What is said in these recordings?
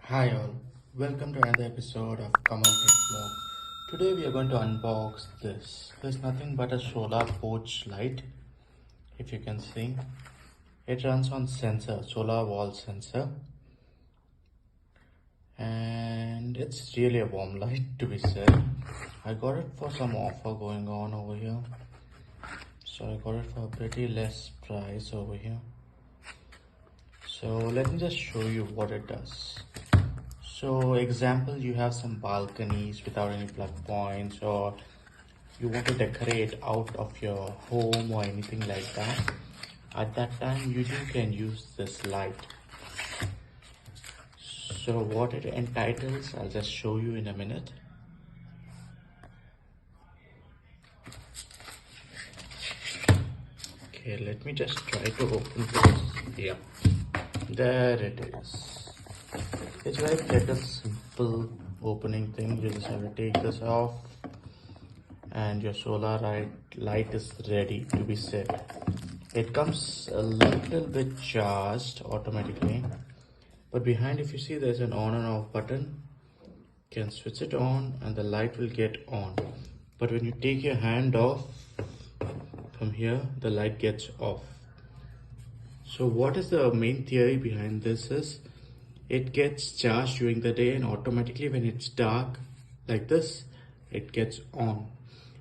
Hi all, welcome to another episode of Come Out Tech Vlog. Today we are going to unbox this. There's nothing but a solar porch light, if you can see. It runs on sensor, solar wall sensor. And it's really a warm light to be said. I got it for some offer going on over here. So I got it for a pretty less price over here. So let me just show you what it does. So example, you have some balconies without any plug points, or you want to decorate out of your home or anything like that. At that time, you can use this light. So what it entitles, I'll just show you in a minute. Okay, let me just try to open this. Yeah, there it is. It's very like a simple opening thing. You just have to take this off and your solar light is ready to be set. It comes a little bit charged automatically, but behind, if you see, there's an on and off button. You can switch it on and the light will get on. But when you take your hand off from here, the light gets off. So what is the main theory behind this is, it gets charged during the day and automatically when it's dark like this, it gets on.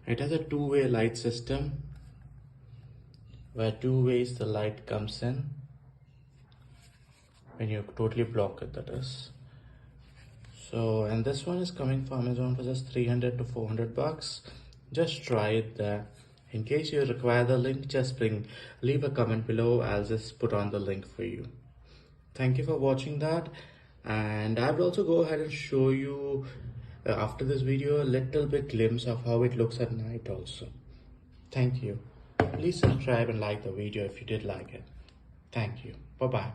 It has a two-way light system where two ways the light comes in when you totally block it, that is. So, and this one is coming from Amazon for just 300 to 400 bucks. Just try it there. In case you require the link, just leave a comment below. I'll just put on the link for you. Thank you for watching that, and I will also go ahead and show you after this video a little bit glimpse of how it looks at night also. Thank you. Please subscribe and like the video if you did like it. Thank you. Bye bye.